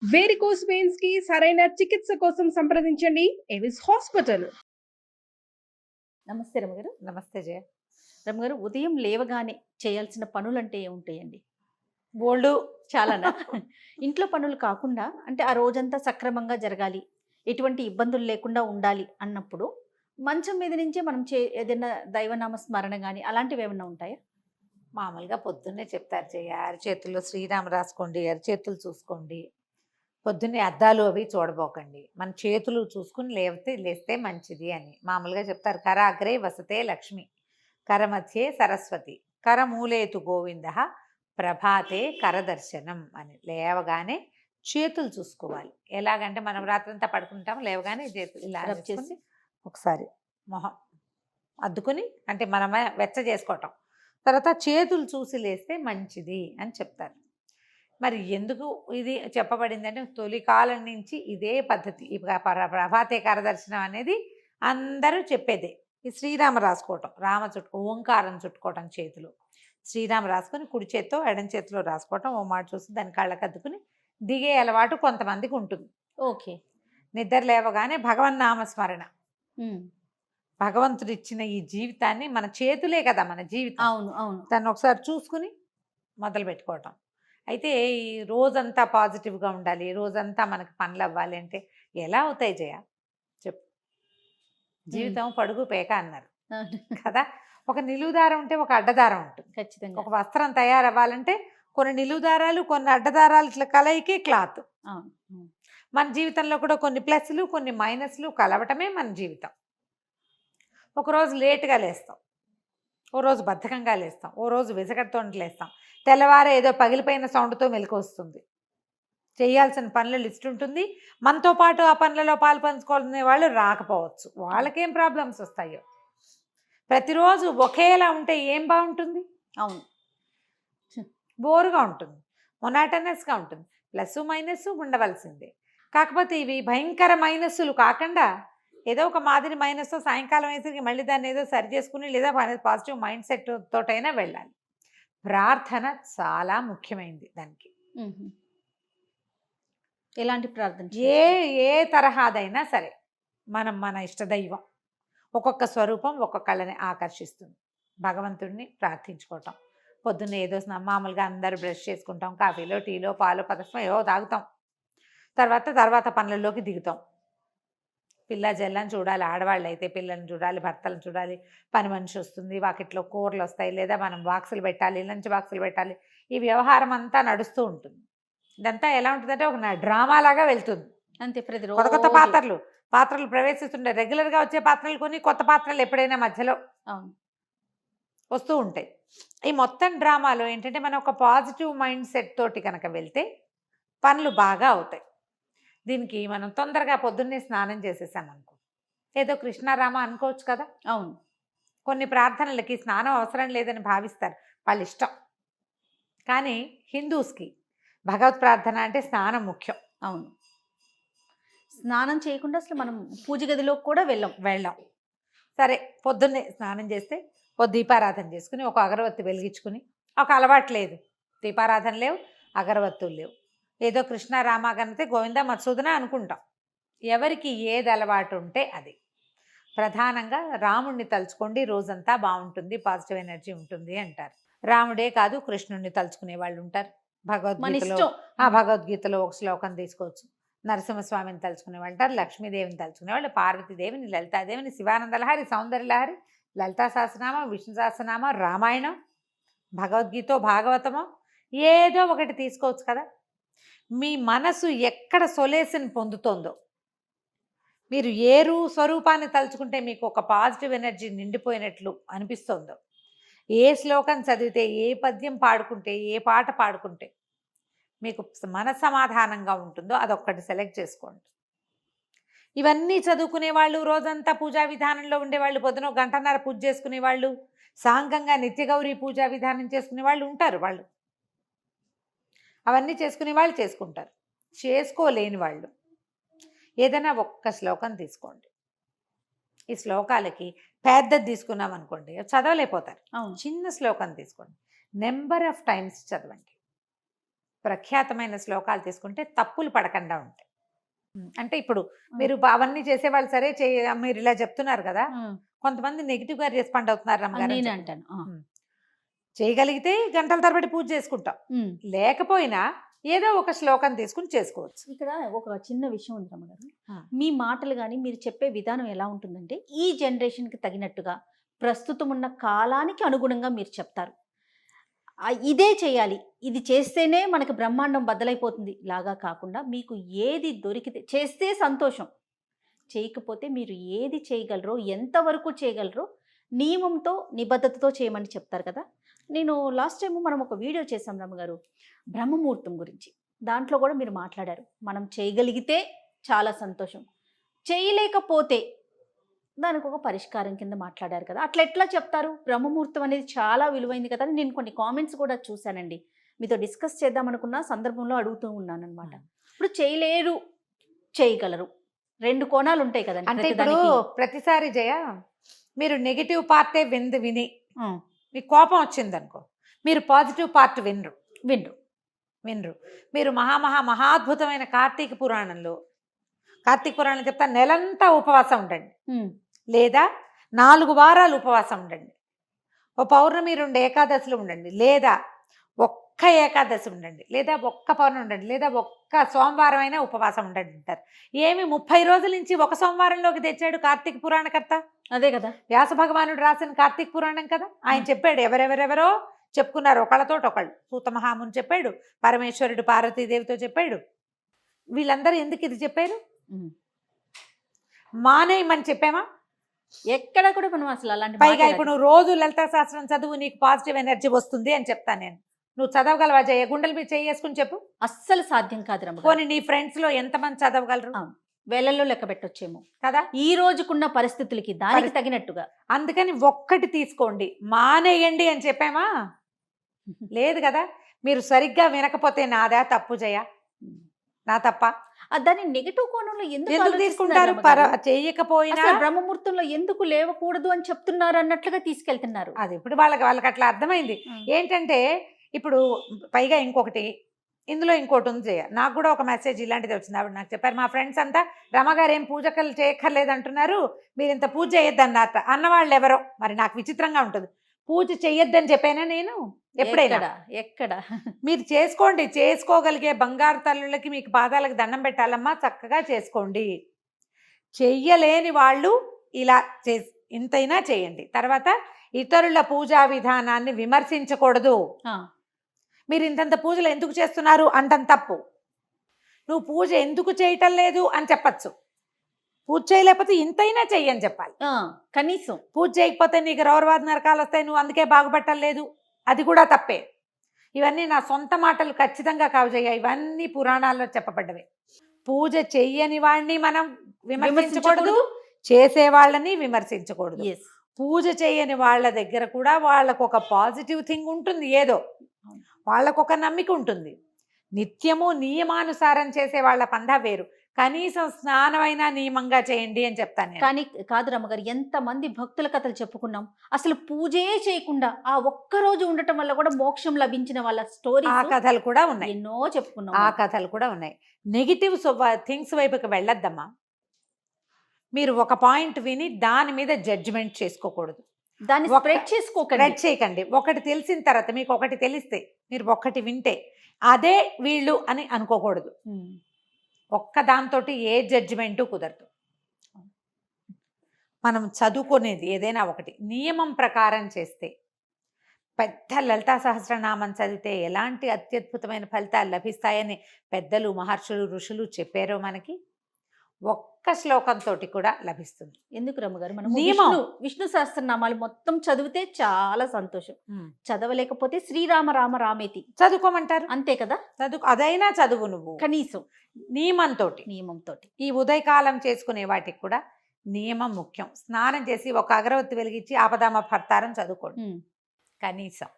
Varicose veins కి సరైన చికిత్స కోసం సంప్రదించండి ఎవిస్ హాస్పిటల్. నమస్తే రమగారు. నమస్తే జయ. రమగారు, ఉదయం లేవగానే చేయాల్సిన పనులంటే ఏముంటాయండి? బోల్డు. చాలానా? ఇంట్లో పనులు కాకుండా అంటే ఆ రోజంతా సక్రమంగా జరగాలి, ఎటువంటి ఇబ్బందులు లేకుండా ఉండాలి అన్నప్పుడు మంచం మీద నుంచే మనం ఏదైనా దైవనామ స్మరణ గాని అలాంటివి ఏమన్నా ఉంటాయా? మామూలుగా పొద్దున్నే చెప్తారు జయ, అరిచేతుల్లో శ్రీరామ రాసుకోండి, అరిచేతులు చూసుకోండి, పొద్దున్నే అద్దాలు అవి చూడబోకండి, మన చేతులు చూసుకుని లేస్తే మంచిది అని మామూలుగా చెప్తారు. కరాగ్రే వసతే లక్ష్మి, కరమధ్యే సరస్వతి, కరమూలేతు గోవింద, ప్రభాతే కరదర్శనం అని. లేవగానే చేతులు చూసుకోవాలి. ఎలాగంటే మనం రాత్రంతా పడుకుంటాం, లేవగానే చేతులు ఇలా రబ్ చేసి ఒకసారి మొహం అద్దుకుని, అంటే మనమే వెచ్చ చేసుకోవటం, తర్వాత చేతులు చూసి లేస్తే మంచిది అని చెప్తారు. మరి ఎందుకు ఇది చెప్పబడింది అంటే, తొలి కాలం నుంచి ఇదే పద్ధతి. ప్రభాతే కరదర్శనం అనేది అందరూ చెప్పేదే. ఈ శ్రీరామ రాసుకోవటం, ఓంకారం చుట్టుకోవటం చేతులు, శ్రీరామ రాసుకొని కుడి చేత్తో ఎడం చేతిలో రాసుకోవటం, ఓ మాట చూసి దాని కళ్ళకు అద్దుకుని దిగే అలవాటు కొంతమందికి ఉంటుంది. ఓకే. నిద్ర లేవగానే భగవన్నామస్మరణ. భగవంతుడు ఇచ్చిన ఈ జీవితాన్ని, మన చేతులే కదా మన జీవితం, అవును అవును, దాన్ని ఒకసారి చూసుకుని మొదలు పెట్టుకోవటం. అయితే ఈ రోజంతా పాజిటివ్గా ఉండాలి, రోజంతా మనకి పనులు అవ్వాలి అంటే ఎలా అవుతాయి జయ? చెప్పు. జీవితం పడుగు పేక అన్నారు కదా. ఒక నిలువుదారం ఉంటే ఒక అడ్డదారం ఉంటుంది. ఖచ్చితంగా. ఒక వస్త్రం తయారవ్వాలంటే కొన్ని నిలువుదారాలు కొన్ని అడ్డదారాలు ఇట్లా కలయికే క్లాత్. మన జీవితంలో కూడా కొన్ని ప్లస్లు కొన్ని మైనస్లు కలవటమే మన జీవితం. ఒకరోజు లేటుగా లేస్తాం, ఓ రోజు బద్ధకంగా లేస్తాం, ఓ రోజు విసగడతో లేస్తాం, తెల్లవారే ఏదో పగిలిపోయిన సౌండ్తో మెలకు వస్తుంది. చేయాల్సిన పనుల లిస్ట్ ఉంటుంది, మనతో పాటు ఆ పనులలో పాలు పంచుకోవాలనే వాళ్ళు రాకపోవచ్చు, వాళ్ళకేం ప్రాబ్లమ్స్ వస్తాయో. ప్రతిరోజు ఒకేలా ఉంటే ఏం బాగుంటుంది? అవును, బోరుగా ఉంటుంది, మొనాటనస్గా ఉంటుంది. ప్లస్ మైనస్ ఉండవలసిందే. కాకపోతే ఇవి భయంకర మైనస్సులు కాకుండా ఏదో ఒక మాదిరి మైనస్ సాయంకాలం వేసరికి మళ్ళీ దాన్ని ఏదో సరి చేసుకుని, లేదా పాజిటివ్ మైండ్ సెట్ తోటైనా వెళ్ళాలి. ప్రార్థన చాలా ముఖ్యమైనది దానికి. ఎలాంటి ప్రార్థన? ఏ తరహాదైనా సరే, మన ఇష్టదైవం ఒక్కొక్క స్వరూపం ఒక్కొక్కళ్ళని ఆకర్షిస్తుంది. భగవంతుడిని ప్రార్థించుకోవటం. పొద్దున్న ఏదో మామూలుగా అందరూ బ్రష్ చేసుకుంటాం, కాఫీలో టీలో పాలు పదస్వం ఏవో తాగుతాం, తర్వాత పనులలోకి దిగుతాం. పిల్ల జల్లని చూడాలి, ఆడవాళ్ళు అయితే పిల్లల్ని చూడాలి, భర్తలను చూడాలి, పని మనిషి వస్తుంది, వాకిట్లో కూరలు వస్తాయి, లేదా మనం బాక్సులు పెట్టాలి, లంచ్ బాక్సులు పెట్టాలి, ఈ వ్యవహారం అంతా నడుస్తూ ఉంటుంది. ఇదంతా ఎలా ఉంటుందంటే ఒక డ్రామాలాగా వెళ్తుంది అంతే. కొత్త కొత్త పాత్రలు ప్రవేశిస్తుంటాయి. రెగ్యులర్గా వచ్చే పాత్రలు కొన్ని, కొత్త పాత్రలు ఎప్పుడైనా మధ్యలో వస్తూ ఉంటాయి. ఈ మొత్తం డ్రామాలో ఏంటంటే మనం ఒక పాజిటివ్ మైండ్ సెట్ తోటి కనుక వెళ్తే పనులు బాగా అవుతాయి. దీనికి మనం తొందరగా పొద్దున్నే స్నానం చేసేసామనుకో, ఏదో కృష్ణారామ అనుకోవచ్చు కదా. అవును, కొన్ని ప్రార్థనలకి స్నానం అవసరం లేదని భావిస్తారు, వాళ్ళ ఇష్టం. కానీ హిందూస్కి భగవత్ ప్రార్థన అంటే స్నానం ముఖ్యం. అవును, స్నానం చేయకుండా అసలు మనం పూజ గదిలోకి కూడా వెళ్ళాం. సరే, పొద్దున్నే స్నానం చేస్తే ఓ దీపారాధన చేసుకుని, ఒక అగరవత్తి వెలిగించుకుని, ఒక అలవాటు లేదు, దీపారాధన లేవు, అగరవత్తులు లేవు, ఏదో కృష్ణారామ కనితే గోవింద మత్సూదన అనుకుంటాం. ఎవరికి ఏది అలవాటు ఉంటే అది. ప్రధానంగా రాముడిని తలుచుకోండి, రోజంతా బాగుంటుంది, పాజిటివ్ ఎనర్జీ ఉంటుంది అంటారు. రాముడే కాదు, కృష్ణుడిని తలుచుకునే వాళ్ళు ఉంటారు. భగవద్గీతలో ఒక శ్లోకం తీసుకోవచ్చు. నరసింహస్వామిని తలుచుకునే వాళ్ళు ఉంటారు, లక్ష్మీదేవిని తలుచుకునే వాళ్ళు, పార్వతీదేవిని, లలితాదేవిని, శివానందలహరి, సౌందర్యలహరి, లలితా సహస్రనామ, విష్ణు సహస్రనామ, రామాయణం, భగవద్గీత, భాగవతమో ఏదో ఒకటి తీసుకోవచ్చు కదా. మీ మనసు ఎక్కడ సొలేషన్ పొందుతోందో, మీరు ఏ స్వరూపాన్ని తలుచుకుంటే మీకు ఒక పాజిటివ్ ఎనర్జీ నిండిపోయినట్లు అనిపిస్తుందో, ఏ శ్లోకం చదివితే, ఏ పద్యం పాడుకుంటే, ఏ పాట పాడుకుంటే మీకు మనసమాధానంగా ఉంటుందో అదొక్కటి సెలెక్ట్ చేసుకోండి. ఇవన్నీ చదువుకునే వాళ్ళు, రోజంతా పూజా విధానంలో ఉండేవాళ్ళు, పొద్దున గంటన్నర పూజ చేసుకునే వాళ్ళు, సాంఘంగా నిత్యగౌరీ పూజా విధానం చేసుకునే వాళ్ళు ఉంటారు. వాళ్ళు అవన్నీ చేసుకునే వాళ్ళు చేసుకుంటారు. చేసుకోలేని వాళ్ళు ఏదైనా ఒక్క శ్లోకం తీసుకోండి. ఈ శ్లోకాలకి పెద్దది తీసుకున్నాం అనుకోండి, చదవలేకపోతారు. చిన్న శ్లోకం తీసుకోండి, నెంబర్ ఆఫ్ టైమ్స్ చదవండి. ప్రఖ్యాతమైన శ్లోకాలు తీసుకుంటే తప్పులు పడకుండా ఉంటాయి. అంటే ఇప్పుడు మీరు అవన్నీ చేసేవాళ్ళు సరే మీరు ఇలా చెప్తున్నారు కదా, కొంతమంది నెగిటివ్ గా రెస్పాండ్ అవుతున్నారు రమ్మగారు అని నేనే చెప్పండి. అంటాను. చేయగలిగితే గంటల తరబడి పూజ చేసుకుంటాం, లేకపోయినా ఏదో ఒక శ్లోకం తీసుకుని చేసుకోవచ్చు. ఇక్కడ ఒక చిన్న విషయం ఉంది రమ్మగారు. ఆ. మీ మాటలు కానీ మీరు చెప్పే విధానం ఎలా ఉంటుందంటే ఈ జనరేషన్కి తగినట్టుగా ప్రస్తుతం ఉన్న కాలానికి అనుగుణంగా మీరు చెప్తారు. ఇదే చేయాలి, ఇది చేస్తేనే మనకి బ్రహ్మాండం బద్దలైపోతుంది లాగా కాకుండా మీకు ఏది దొరికితే చేస్తే సంతోషం, చేయకపోతే మీరు ఏది చేయగలరో ఎంతవరకు చేయగలరో నియమంతో నిబద్ధతతో చేయమని చెప్తారు కదా. నేను లాస్ట్ టైం మనం ఒక వీడియో చేసాం రమ్మగారు బ్రహ్మముహూర్తం గురించి. దాంట్లో కూడా మీరు మాట్లాడారు, మనం చేయగలిగితే చాలా సంతోషం, చేయలేకపోతే దానికి ఒక పరిష్కారం కింద మాట్లాడారు కదా. అట్లా ఎట్లా చెప్తారు? బ్రహ్మముహూర్తం అనేది చాలా విలువైంది కదా. నేను కొన్ని కామెంట్స్ కూడా చూశానండి, మీతో డిస్కస్ చేద్దామనుకున్న సందర్భంలో అడుగుతూ ఉన్నాను అనమాట. ఇప్పుడు చేయలేరు, చేయగలరు, రెండు కోణాలు ఉంటాయి కదండి. అంటే ఇప్పుడు ప్రతిసారి జయ మీరు నెగిటివ్ పార్టే విని మీకు కోపం వచ్చింది అనుకో, మీరు పాజిటివ్ పార్ట్ వినరు. మీరు మహాద్భుతమైన కార్తీక పురాణం చెప్తా నెలంతా ఉపవాసం ఉండండి, లేదా 4 వారాలు ఉపవాసం ఉండండి, ఓ పౌర్ణమి 2 ఏకాదశులు ఉండండి, లేదా ఒక్క ఏకాదశి ఉండండి, లేదా ఒక్క పౌర్ణమి ఉండండి, లేదా ఒక్క సోమవారం అయినా ఉపవాసం ఉండండి అంటారు. ఏమి 30 రోజుల నుంచి ఒక సోమవారంలోకి తెచ్చాడు కార్తీక పురాణకర్త, అదే కదా వ్యాస భగవానుడు రాసిన కార్తీక పురాణం కదా. ఆయన చెప్పాడు, ఎవరెవరెవరో చెప్పుకున్నారు ఒకళ్ళతోటి ఒకళ్ళు. సూత మహాముని చెప్పాడు, పరమేశ్వరుడు పార్వతీదేవితో చెప్పాడు. వీళ్ళందరూ ఎందుకు ఇది చెప్పారు? మానేయమని చెప్పామా? ఎక్కడ కూడా మనం అసలు అలాంటి పైగా ఇప్పుడు నువ్వు రోజు లలితా శాస్త్రం చదువు, నీకు పాజిటివ్ ఎనర్జీ వస్తుంది అని చెప్తాను నేను. నువ్వు చదవగలవా జయ? గుండెల మీద చేసుకుని చెప్పు. అస్సలు సాధ్యం కాదు రమ్మ. పోనీ నీ ఫ్రెండ్స్ లో ఎంతమంది చదవగలరు? వేలల్లో లెక్క పెట్టొచ్చేమో కదా ఈ రోజుకున్న పరిస్థితులకి, దానికి తగినట్టుగా. అందుకని ఒక్కటి తీసుకోండి, మానేయండి అని చెప్పామా? లేదు కదా. మీరు సరిగ్గా వినకపోతే నాదా తప్పు జయ? నా తప్ప? దాన్ని నెగిటివ్ కోణంలో ఎందుకు తీసుకుంటారు? చేయకపోయినా బ్రహ్మముహూర్తంలో ఎందుకు లేవకూడదు అని చెప్తున్నారు అన్నట్లుగా తీసుకెళ్తున్నారు. అది ఇప్పుడు వాళ్ళకి అట్లా అర్థమైంది. ఏంటంటే ఇప్పుడు పైగా ఇందులో ఇంకోటి ఉంది జయ. నాకు కూడా ఒక మెసేజ్ ఇలాంటిది వచ్చింది. ఆవిడ నాకు చెప్పారు, మా ఫ్రెండ్స్ అంతా రమగారు ఏం పూజకలు చేయక్కర్లేదు అంటున్నారు, మీరు ఇంత పూజ చేయొద్దన్నట్ట అన్నవాళ్ళు ఎవరో. మరి నాకు విచిత్రంగా ఉంటుంది. పూజ చెయ్యొద్దని చెప్పానా నేను ఎప్పుడైనా? ఎక్కడ మీరు చేసుకోండి, చేసుకోగలిగే బంగారు తల్లులకి మీకు పాదాలకు దండం పెట్టాలమ్మా, చక్కగా చేసుకోండి. చెయ్యలేని వాళ్ళు ఇలా ఇంతైనా చేయండి. తర్వాత ఇతరుల పూజా విధానాన్ని విమర్శించకూడదు. మీరు ఇంతంత పూజలు ఎందుకు చేస్తున్నారు అంటం తప్పు. నువ్వు పూజ ఎందుకు చేయటం లేదు అని చెప్పచ్చు. పూజ చేయలేకపోతే ఇంతైనా చెయ్యని చెప్పాలి. కనీసం పూజ చేయకపోతే నీకు రౌరవాద నరకాలు వస్తాయి, నువ్వు అందుకే బాగుపట్టలేదు, అది కూడా తప్పే. ఇవన్నీ నా సొంత మాటలు ఖచ్చితంగా కావు జయ, ఇవన్నీ పురాణాల్లో చెప్పబడ్డవే. పూజ చెయ్యని వాడిని మనం విమర్శించకూడదు, చేసే వాళ్ళని విమర్శించకూడదు. పూజ చేయని వాళ్ళ దగ్గర కూడా వాళ్ళకు ఒక పాజిటివ్ థింగ్ ఉంటుంది, ఏదో వాళ్ళకు ఒక నమ్మిక ఉంటుంది. నిత్యము నియమానుసారం చేసే వాళ్ళ పందా వేరు. కనీసం స్నానమైనా నియమంగా చేయండి అని చెప్తాను. కానీ కాదు రమ్మగారు, ఎంతమంది భక్తుల కథలు చెప్పుకున్నాం, అసలు పూజే చేయకుండా ఆ ఒక్క రోజు ఉండటం వల్ల కూడా మోక్షం లభించిన వాళ్ళ స్టోరీ, ఆ కథలు కూడా ఉన్నాయి, ఎన్నో చెప్పుకున్నాం. ఆ కథలు కూడా ఉన్నాయి. నెగిటివ్ థింగ్స్ వైపుకి వెళ్ళొద్దమ్మా. మీరు ఒక పాయింట్ విని దాని మీద జడ్జిమెంట్ చేసుకోకూడదు, దాన్ని స్ప్రెడ్ చేయకండి. ఒకటి తెలిసిన తర్వాత మీకు ఒకటి తెలిస్తే, మీరు ఒక్కటి వింటే అదే వీళ్ళు అని అనుకోకూడదు. ఒక్క దాంతో ఏ జడ్జిమెంటు కుదరదు. మనం చదువుకునేది ఏదైనా ఒకటి నియమం ప్రకారం చేస్తే, పెద్ద లలితా సహస్రనామం చదివితే ఎలాంటి అత్యద్భుతమైన ఫలితాలు లభిస్తాయని పెద్దలు, మహర్షులు, ఋషులు చెప్పారో మనకి ఒక్క శ్లోకంతో కూడా లభిస్తుంది. ఎందుకు రమ్మగారు, మనం విష్ణు సహస్రనామాలు మొత్తం చదివితే చాలా సంతోషం. చదవలేకపోతే శ్రీరామ రామ రామేతి చదువుకోమంటారు, అంతే కదా. అదైనా చదువు నువ్వు కనీసం నియమంతో. ఈ ఉదయకాలం చేసుకునే వాటికి కూడా నియమం ముఖ్యం. స్నానం చేసి ఒక అగరవత్తి వెలిగించి ఆపదామ భర్తారం చదువుకోండి కనీసం.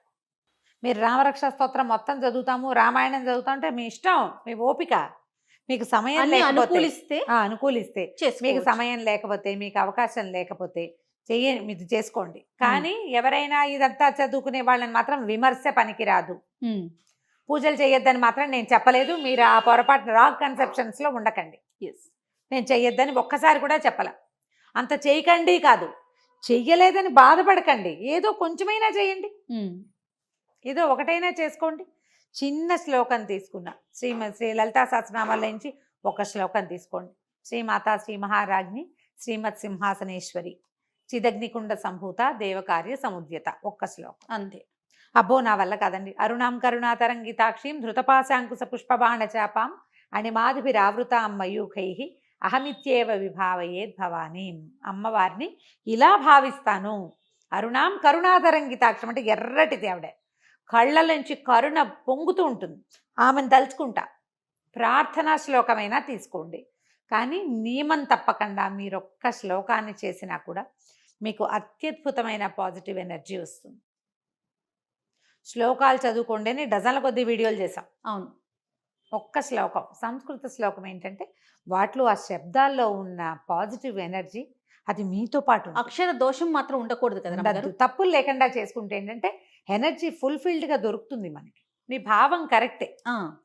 మీరు రామరక్ష స్తోత్రం మొత్తం చదువుతాము, రామాయణం చదువుతామంటే మీ ఇష్టం, మీ ఓపిక. మీకు సమయం అనుకూలిస్తే మీకు సమయం లేకపోతే, మీకు అవకాశం లేకపోతే మీరు చేసుకోండి. కానీ ఎవరైనా ఇదంతా చదువుకునే వాళ్ళని మాత్రం విమర్శ పనికిరాదు. పూజలు చేయొద్దని మాత్రం నేను చెప్పలేదు. మీరు ఆ పొరపాటు రాంగ్ కన్సెప్షన్స్లో ఉండకండి. ఎస్. నేను చెయ్యొద్దని ఒక్కసారి కూడా చెప్పాల. అంత చేయకండి కాదు, చెయ్యలేదని బాధపడకండి. ఏదో కొంచెమైనా చేయండి, ఏదో ఒకటైనా చేసుకోండి. చిన్న శ్లోకం తీసుకున్నా, శ్రీ లలితా సహస్రనామాల నుంచి ఒక శ్లోకం తీసుకోండి. శ్రీమాతా శ్రీ మహారాజ్ని శ్రీమత్ సింహాసనేశ్వరి చిదగ్నికుండ సంభూత దేవకార్య సముద్యత, ఒక్క శ్లోకం అంతే. అబ్బో నా వల్ల కాదండి. అరుణాం కరుణాతరంగితాక్షీం ధృతపాశాంకుశ పుష్పబాణ చాపాం అణిమాదిభిరావృతాం మయూఖై అహమిత్యేవ విభావయేద్ భవానీం. అమ్మవారిని ఇలా భావిస్తాను. అరుణాం కరుణాతరంగితాక్షం అంటే ఎర్రటిది ఆవిడ, కళ్ళ నుంచి కరుణ పొంగుతూ ఉంటుంది. ఆమెను తలుచుకుంటా. ప్రార్థనా శ్లోకమైనా తీసుకోండి, కానీ నియమం తప్పకుండా మీరు ఒక్క శ్లోకాన్ని చేసినా కూడా మీకు అత్యద్భుతమైన పాజిటివ్ ఎనర్జీ వస్తుంది. శ్లోకాలు చదువుకోండి, డజన్ల కొద్ది వీడియోలు చేసాం. అవును. ఒక్క శ్లోకం, సంస్కృత శ్లోకం ఏంటంటే వాటిలో ఆ శబ్దాల్లో ఉన్న పాజిటివ్ ఎనర్జీ అది మీతో పాటు ఉంటుంది. అక్షర దోషం మాత్రం ఉండకూడదు కదా ఉండద్దు. రమ్మగారు? తప్పులు లేకుండా చేసుకుంటే ఏంటంటే ఎనర్జీ ఫుల్ఫిల్డ్గా దొరుకుతుంది మనకి. మీ భావం కరెక్టే,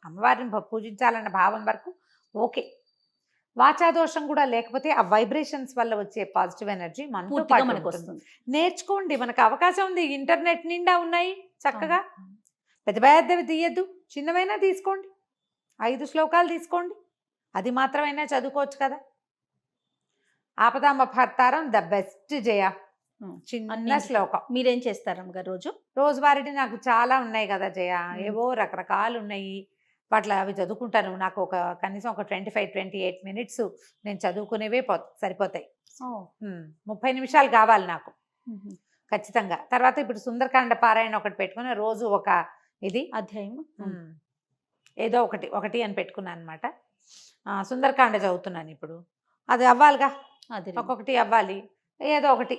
అమ్మవారిని పూజించాలన్న భావం వరకు ఓకే. వాచాదోషం కూడా లేకపోతే ఆ వైబ్రేషన్స్ వల్ల వచ్చే పాజిటివ్ ఎనర్జీ మనతో పూర్తిగా పాటు మనకు ఉంటుంది. వస్తుంది. నేర్చుకోండి, మనకు అవకాశం ఉంది. ఇంటర్నెట్ నిండా ఉన్నాయి చక్కగా. పెద్ద పెద్దవి తీయద్దు, చిన్నవైనా తీసుకోండి. 5 శ్లోకాలు తీసుకోండి, అది మాత్రమైనా చదువుకోవచ్చు కదా. ఆపదామపహర్తారం ద బెస్ట్ జయ, చిన్న శ్లోకం. మీరేం చేస్తారు రమ్మగారు రోజు? రోజువారీ నాకు చాలా ఉన్నాయి కదా జయ, ఏవో రకరకాలు ఉన్నాయి. వాటిలో అవి చదువుకుంటాను. నాకు కనీసం ఒక 25-28 మినిట్స్ నేను చదువుకునేవే సరిపోతాయి. 30 నిమిషాలు కావాలి నాకు ఖచ్చితంగా. తర్వాత ఇప్పుడు సుందరకాండ పారాయణ ఒకటి పెట్టుకుని రోజు ఒక ఇది అధ్యాయం ఏదో ఒకటి అని పెట్టుకున్నాను అనమాట. సుందరకాండ చదువుతున్నాను ఇప్పుడు. అది అవ్వాలిగా, ఒక్కొక్కటి అవ్వాలి, ఏదో ఒకటి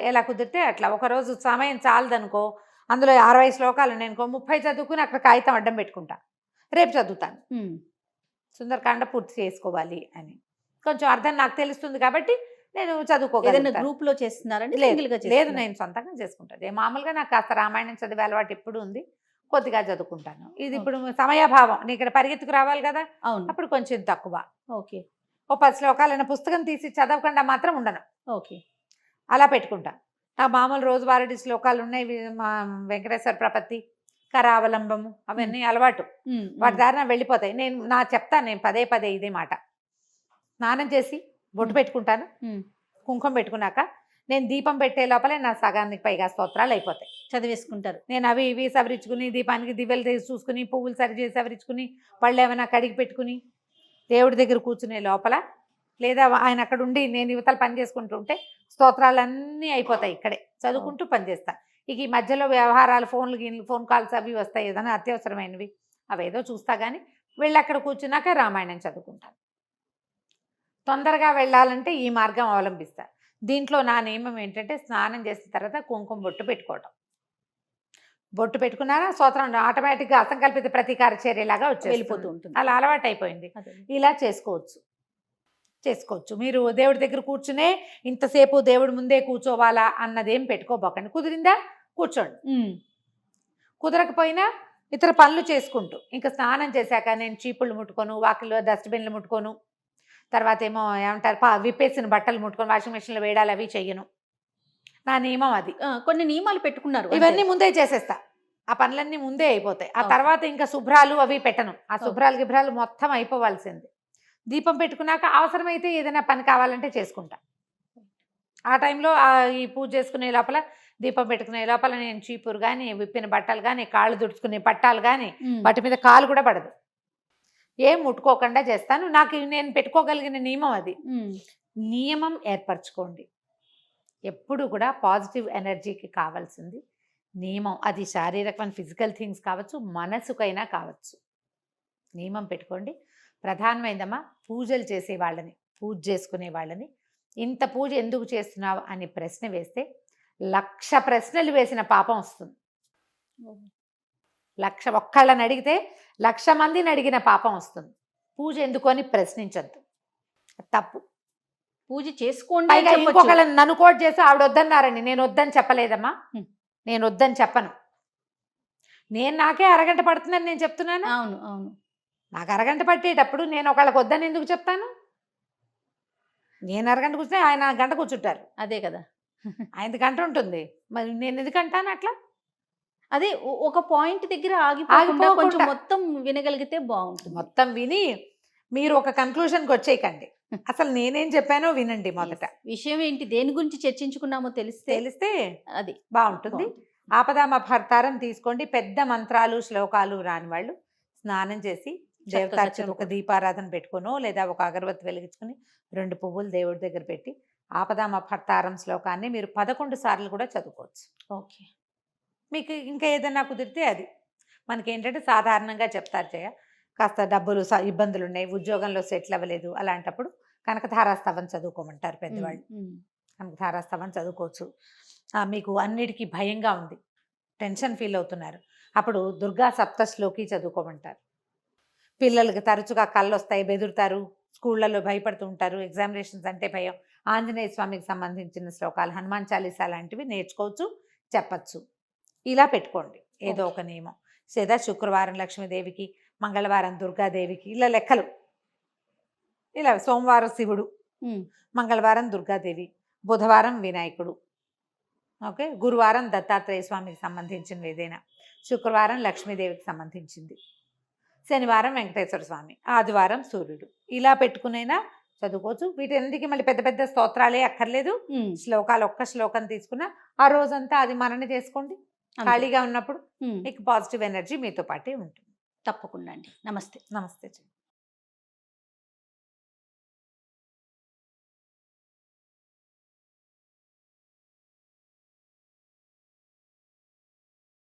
ఎలా కుదిరితే అట్లా. ఒకరోజు సమయం చాలదనుకో, అందులో 60 శ్లోకాలు నేను 30 చదువుకుని అక్కడ కాగితం అడ్డం పెట్టుకుంటా, రేపు చదువుతాను. సుందరకాండ పూర్తి చేసుకోవాలి అని కొంచెం అర్థం నాకు తెలుస్తుంది కాబట్టి నేను చదువుకోగలను. గ్రూప్ లో చేస్తున్నారండి? లేదు, నేను సొంతంగా చేసుకుంటాను. మామూలుగా నాకు కాస్త రామాయణం చదివే అలవాటు ఎప్పుడు ఉంది, కొద్దిగా చదువుకుంటాను. ఇది ఇప్పుడు సమయాభావం, నేను ఇక్కడ పరిగెత్తుకు రావాలి కదా, అప్పుడు కొంచెం తక్కువ. ఓకే. ఓ 10 శ్లోకాలైన పుస్తకం తీసి చదవకుండా మాత్రం ఉండను. ఓకే, అలా పెట్టుకుంటా. నాకు మామూలు రోజువారీ శ్లోకాలు ఉన్నాయి. మా వెంకటేశ్వర ప్రపత్తి, కరావలంబము అవన్నీ అలవాటు, వాటి దారిన వెళ్ళిపోతాయి. నేను చెప్తాను, నేను పదే పదే ఇదే మాట. స్నానం చేసి బొట్టు పెట్టుకుంటాను, కుంకుమ పెట్టుకున్నాక నేను దీపం పెట్టే లోపలే నా సగానికి పైగా స్తోత్రాలు అయిపోతాయి. చదివేసుకుంటారు. నేను అవి ఇవి సవరించుకుని, దీపానికి దివ్యలు తీసి చూసుకుని, పువ్వులు సరిచేసి సవరించుకుని, పళ్ళు ఏమైనా కడిగి పెట్టుకుని దేవుడి దగ్గర కూర్చునే లోపల, లేదా ఆయన అక్కడ ఉండి నేను యువతలు పని చేసుకుంటుంటే స్తోత్రాలన్నీ అయిపోతాయి. ఇక్కడే చదువుకుంటూ పనిచేస్తా. ఇక ఈ మధ్యలో వ్యవహారాలు, ఫోన్ కాల్స్ అవి వస్తాయి, ఏదైనా అత్యవసరమైనవి, అవేదో చూస్తా. కానీ వెళ్ళి అక్కడ కూర్చున్నాక రామాయణం చదువుకుంటాను. తొందరగా వెళ్ళాలంటే ఈ మార్గం అవలంబిస్తా. దీంట్లో నా నియమం ఏంటంటే స్నానం చేసిన తర్వాత కుంకుమ బొట్టు పెట్టుకోవడం. బొట్టు పెట్టుకున్నారా స్తోత్రం ఆటోమేటిక్గా అసంకల్పిత ప్రతీకార చర్యలాగా వెళ్ళిపోతూ ఉంటుంది. అలా అలవాటు అయిపోయింది. ఇలా చేసుకోవచ్చు. మీరు దేవుడి దగ్గర కూర్చునే ఇంతసేపు దేవుడి ముందే కూర్చోవాలా అన్నదేం పెట్టుకోబోకండి. కుదిరిందా కూర్చోండి, కుదరకపోయినా ఇతర పనులు చేసుకుంటూ, ఇంకా స్నానం చేశాక నేను చీపుళ్ళు ముట్టుకోను, వాకిల్లో డస్ట్బిన్లు ముట్టుకోను, తర్వాత ఏమో ఏమంటారు విప్పేసిన బట్టలు ముట్టుకొని వాషింగ్ మెషిన్లో వేయడాలు అవి చెయ్యను. నా నియమం అది. కొన్ని నియమాలు పెట్టుకున్నారు, ఇవన్నీ ముందే చేసేస్తా. ఆ పనులన్నీ ముందే అయిపోతాయి. ఆ తర్వాత ఇంకా శుభ్రాలు అవి పెట్టను. ఆ శుభ్రాలు గిభ్రాలు మొత్తం అయిపోవాల్సింది. దీపం పెట్టుకున్నాక అవసరమైతే ఏదైనా పని కావాలంటే చేసుకుంటా. ఆ టైంలో ఈ పూజ చేసుకునే లోపల, దీపం పెట్టుకునే లోపల నేను చీపురు కానీ, విప్పిన బట్టలు కానీ, కాళ్ళు దుడుచుకునే పట్టాలు కానీ, వాటి మీద కాలు కూడా పడదు, ఏం ముట్టుకోకుండా చేస్తాను. నేను పెట్టుకోగలిగిన నియమం అది. నియమం ఏర్పరచుకోండి. ఎప్పుడు కూడా పాజిటివ్ ఎనర్జీకి కావాల్సింది నియమం. అది శారీరకమైన ఫిజికల్ థింగ్స్ కావచ్చు, మనసుకైనా కావచ్చు. నియమం పెట్టుకోండి. ప్రధానమైందమ్మా పూజలు చేసే వాళ్ళని, పూజ చేసుకునే వాళ్ళని, ఇంత పూజ ఎందుకు చేస్తున్నావు అని ప్రశ్న వేస్తే 1,00,000 ప్రశ్నలు వేసిన పాపం వస్తుంది. 1,00,000 ఒక్కళ్ళని అడిగితే 1,00,000 మందిని అడిగిన పాపం వస్తుంది. పూజ ఎందుకు అని ప్రశ్నించద్దు, తప్పు. పూజ చేసుకోండి. ఇంకొకళ్ళని నన్ను కోట్ చేసి ఆవిడ వద్దన్నారని నేను వద్దని చెప్పలేదమ్మా, నేను వద్దని చెప్పను. నాకే అరగంట పడుతుందని నేను చెప్తున్నాను. అవును అవును నాకు అరగంట పట్టేటప్పుడు నేను ఒకళ్ళకి వద్దని ఎందుకు చెప్తాను? నేను అరగంట కూర్చుంటే ఆయన గంట కూర్చుంటారు. అదే కదా. ఆయనది గంట ఉంటుంది. మరి నేను ఎందుకంటాను అట్లా? అదే ఒక పాయింట్ దగ్గర ఆగిపోకుండా కొంచెం ఆగిపోకుండా. మొత్తం వినగలిగితే బాగుంటుంది. మొత్తం విని మీరు ఒక కన్క్లూషన్కి వచ్చేయకండి. అసలు నేనేం చెప్పానో వినండి మొదట. Yes. విషయం ఏంటి, దేని గురించి చర్చించుకున్నామో తెలిస్తే అది బాగుంటుంది. ఆపదామపహర్తారం తీసుకోండి. పెద్ద మంత్రాలు శ్లోకాలు రాని వాళ్ళు స్నానం చేసి దేవతార్చన ఒక చదువుకో. దీపారాధన పెట్టుకునో లేదా ఒక అగరబత్తి వెలిగించుకుని 2 పువ్వులు దేవుడి దగ్గర పెట్టి ఆపదామపహర్తారం శ్లోకాన్ని మీరు 11 సార్లు కూడా చదువుకోవచ్చు. ఓకే. మీకు ఇంకా ఏదైనా కుదిరితే అది. మనకేంటంటే సాధారణంగా చెప్తారు జయ, కాస్త డబ్బులు ఇబ్బందులు ఉన్నాయి, ఉద్యోగంలో సెటిల్ అవ్వలేదు, అలాంటప్పుడు కనకధారాస్తవం చదువుకోమంటారు పెద్దవాళ్ళు. కనకధారాస్తవం చదువుకోవచ్చు. మీకు అన్నిటికీ భయంగా ఉంది, టెన్షన్ ఫీల్ అవుతున్నారు, అప్పుడు దుర్గా సప్తశ్లోకి చదువుకోమంటారు. పిల్లలకి తరచుగా కళ్ళు వస్తాయి, బెదురుతారు, స్కూళ్ళలో భయపడుతూ ఉంటారు, ఎగ్జామినేషన్స్ అంటే భయం, ఆంజనేయ స్వామికి సంబంధించిన శ్లోకాలు, హనుమాన్ చాలీసా లాంటివి నేర్చుకోవచ్చు, చెప్పచ్చు. ఇలా పెట్టుకోండి ఏదో ఒక నియమం. లేదా శుక్రవారం లక్ష్మీదేవికి, మంగళవారం దుర్గాదేవికి, ఇలా లెక్కలు. ఇలా సోమవారం శివుడు, మంగళవారం దుర్గాదేవి, బుధవారం వినాయకుడు, ఓకే, గురువారం దత్తాత్రేయ స్వామికి సంబంధించినవి ఏదైనా, శుక్రవారం లక్ష్మీదేవికి సంబంధించింది, శనివారం వెంకటేశ్వర స్వామి, ఆదివారం సూర్యుడు. ఇలా పెట్టుకునైనా చదువుకోవచ్చు. వీటన్నిటికీ మళ్ళీ పెద్ద పెద్ద స్తోత్రాలే అక్కర్లేదు. శ్లోకాలు ఒక్క శ్లోకం తీసుకున్నా ఆ రోజంతా అది మనన చేసుకోండి. ఖాళీగా ఉన్నప్పుడు మీకు పాజిటివ్ ఎనర్జీ మీతో పాటే ఉంటుంది. తప్పకుండా అండి. నమస్తే. నమస్తే.